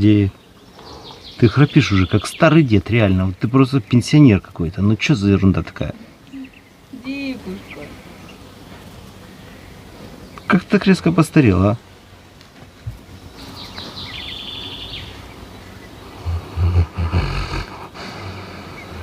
идее. Ты храпишь уже, как старый дед, реально. Вот ты просто пенсионер какой-то. Ну что за ерунда такая? Дикушка. Как ты так резко постарела, а?